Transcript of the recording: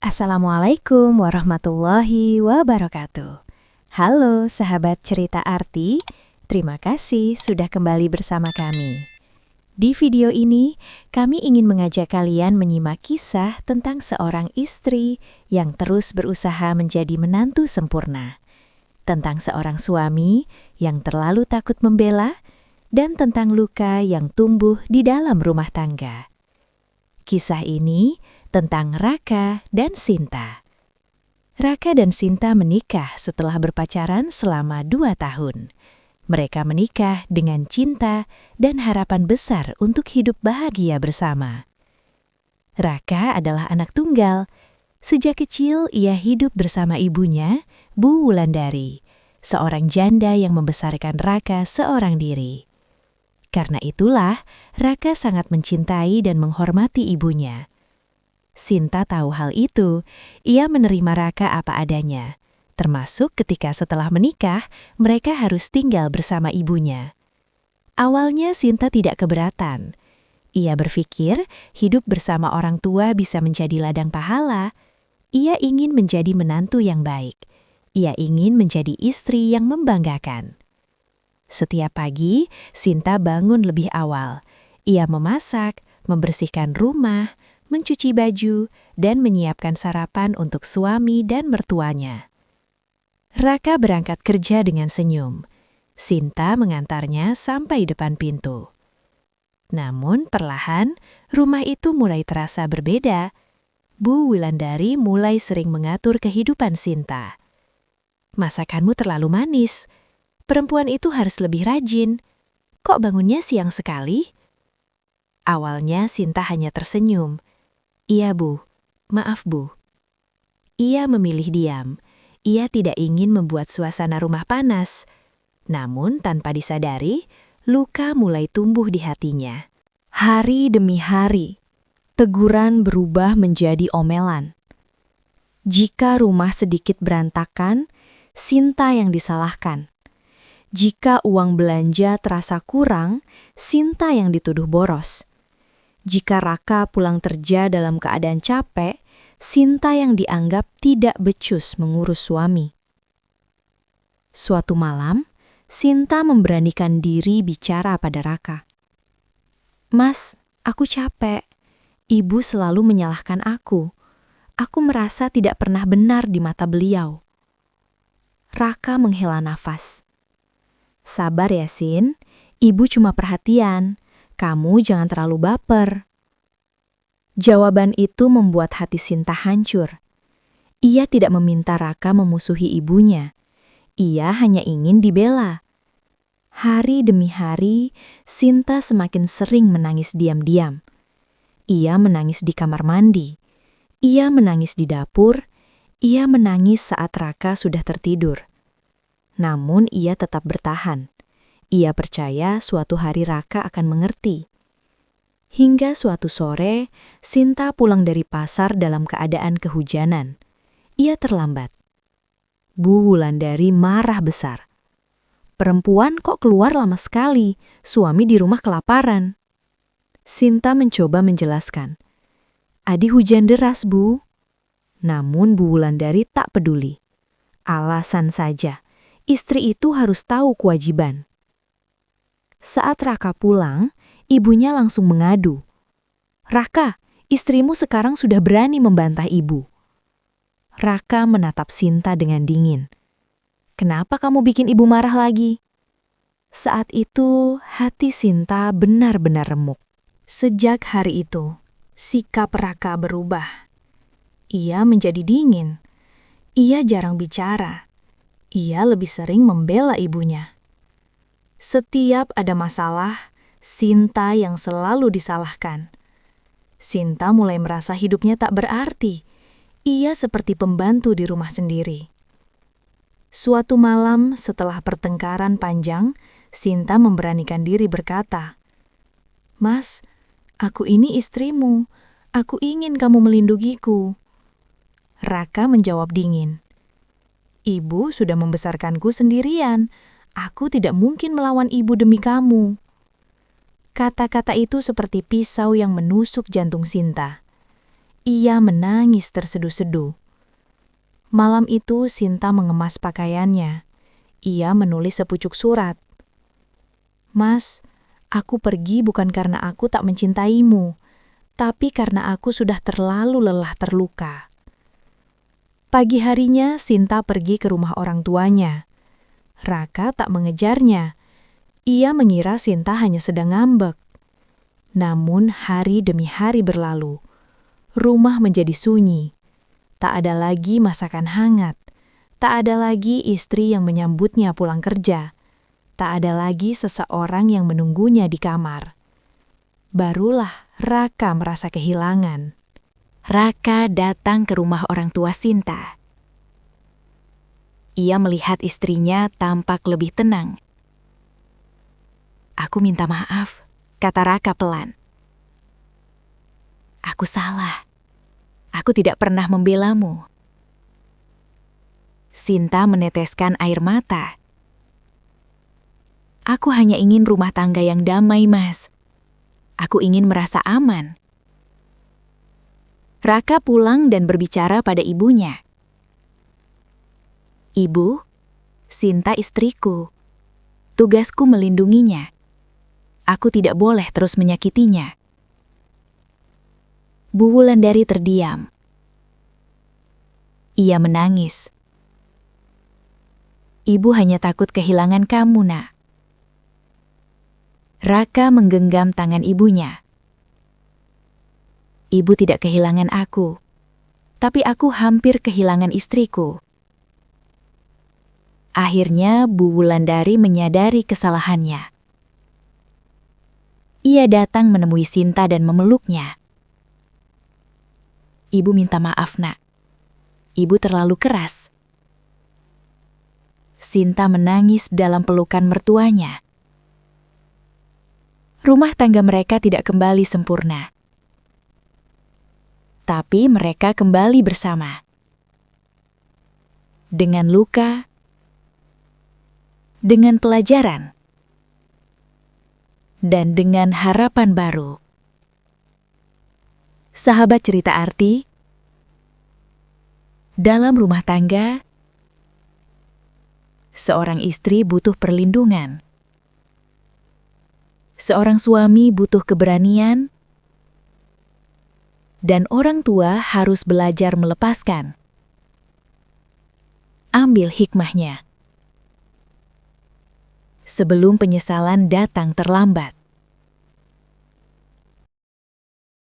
Assalamualaikum warahmatullahi wabarakatuh. Halo sahabat cerita arti, terima kasih sudah kembali bersama kami. Di video ini, kami ingin mengajak kalian menyimak kisah tentang seorang istri yang terus berusaha menjadi menantu sempurna, tentang seorang suami yang terlalu takut membela, dan tentang luka yang tumbuh di dalam rumah tangga. Kisah ini tentang Raka dan Sinta. Raka dan Sinta menikah setelah berpacaran selama 2 tahun. Mereka menikah dengan cinta dan harapan besar untuk hidup bahagia bersama. Raka adalah anak tunggal. Sejak kecil ia hidup bersama ibunya, Bu Wulandari, seorang janda yang membesarkan Raka seorang diri. Karena itulah, Raka sangat mencintai dan menghormati ibunya. Sinta tahu hal itu, ia menerima Raka apa adanya, termasuk ketika setelah menikah, mereka harus tinggal bersama ibunya. Awalnya Sinta tidak keberatan. Ia berpikir hidup bersama orang tua bisa menjadi ladang pahala. Ia ingin menjadi menantu yang baik. Ia ingin menjadi istri yang membanggakan. Setiap pagi, Sinta bangun lebih awal. Ia memasak, membersihkan rumah, mencuci baju, dan menyiapkan sarapan untuk suami dan mertuanya. Raka berangkat kerja dengan senyum. Sinta mengantarnya sampai depan pintu. Namun perlahan, rumah itu mulai terasa berbeda. Bu Wulandari mulai sering mengatur kehidupan Sinta. "Masakanmu terlalu manis. Perempuan itu harus lebih rajin. Kok bangunnya siang sekali?" Awalnya Sinta hanya tersenyum. "Iya, Bu. Maaf, Bu." Ia memilih diam. Ia tidak ingin membuat suasana rumah panas. Namun tanpa disadari, luka mulai tumbuh di hatinya. Hari demi hari, teguran berubah menjadi omelan. Jika rumah sedikit berantakan, Sinta yang disalahkan. Jika uang belanja terasa kurang, Sinta yang dituduh boros. Jika Raka pulang kerja dalam keadaan capek, Sinta yang dianggap tidak becus mengurus suami. Suatu malam, Sinta memberanikan diri bicara pada Raka. "Mas, aku capek. Ibu selalu menyalahkan aku. Aku merasa tidak pernah benar di mata beliau." Raka menghela nafas. "Sabar ya, Sin. Ibu cuma perhatian. Kamu jangan terlalu baper." Jawaban itu membuat hati Sinta hancur. Ia tidak meminta Raka memusuhi ibunya. Ia hanya ingin dibela. Hari demi hari, Sinta semakin sering menangis diam-diam. Ia menangis di kamar mandi. Ia menangis di dapur. Ia menangis saat Raka sudah tertidur. Namun ia tetap bertahan. Ia percaya suatu hari Raka akan mengerti. Hingga suatu sore, Sinta pulang dari pasar dalam keadaan kehujanan. Ia terlambat. Bu Wulandari marah besar. "Perempuan kok keluar lama sekali? Suami di rumah kelaparan." Sinta mencoba menjelaskan. "Adi hujan deras, Bu." Namun Bu Wulandari tak peduli. Alasan saja. Istri itu harus tahu kewajiban. Saat Raka pulang, ibunya langsung mengadu. "Raka, istrimu sekarang sudah berani membantah ibu." Raka menatap Sinta dengan dingin. "Kenapa kamu bikin ibu marah lagi?" Saat itu, hati Sinta benar-benar remuk. Sejak hari itu, sikap Raka berubah. Ia menjadi dingin. Ia jarang bicara. Ia lebih sering membela ibunya. Setiap ada masalah, Sinta yang selalu disalahkan. Sinta mulai merasa hidupnya tak berarti. Ia seperti pembantu di rumah sendiri. Suatu malam setelah pertengkaran panjang, Sinta memberanikan diri berkata, "Mas, aku ini istrimu. Aku ingin kamu melindungiku." Raka menjawab dingin, "Ibu sudah membesarkanku sendirian. Aku tidak mungkin melawan ibu demi kamu." Kata-kata itu seperti pisau yang menusuk jantung Sinta. Ia menangis terseduh-seduh. Malam itu Sinta mengemas pakaiannya. Ia menulis sepucuk surat. "Mas, aku pergi bukan karena aku tak mencintaimu, tapi karena aku sudah terlalu lelah terluka." Pagi harinya Sinta pergi ke rumah orang tuanya. Raka tak mengejarnya. Ia mengira Sinta hanya sedang ngambek. Namun hari demi hari berlalu. Rumah menjadi sunyi. Tak ada lagi masakan hangat. Tak ada lagi istri yang menyambutnya pulang kerja. Tak ada lagi seseorang yang menunggunya di kamar. Barulah Raka merasa kehilangan. Raka datang ke rumah orang tua Sinta. Ia melihat istrinya tampak lebih tenang. "Aku minta maaf," kata Raka pelan. "Aku salah. Aku tidak pernah membelamu." Sinta meneteskan air mata. "Aku hanya ingin rumah tangga yang damai, Mas. Aku ingin merasa aman." Raka pulang dan berbicara pada ibunya. "Ibu, Sinta istriku. Tugasku melindunginya. Aku tidak boleh terus menyakitinya." Bu Wulandari terdiam. Ia menangis. "Ibu hanya takut kehilangan kamu, Nak." Raka menggenggam tangan ibunya. "Ibu tidak kehilangan aku, tapi aku hampir kehilangan istriku." Akhirnya Bu Wulandari menyadari kesalahannya. Ia datang menemui Sinta dan memeluknya. "Ibu minta maaf, Nak. Ibu terlalu keras." Sinta menangis dalam pelukan mertuanya. Rumah tangga mereka tidak kembali sempurna. Tapi mereka kembali bersama. Dengan luka, dengan pelajaran, dan dengan harapan baru. Sahabat cerita arti, dalam rumah tangga, seorang istri butuh perlindungan. Seorang suami butuh keberanian, dan orang tua harus belajar melepaskan. Ambil hikmahnya sebelum penyesalan datang terlambat.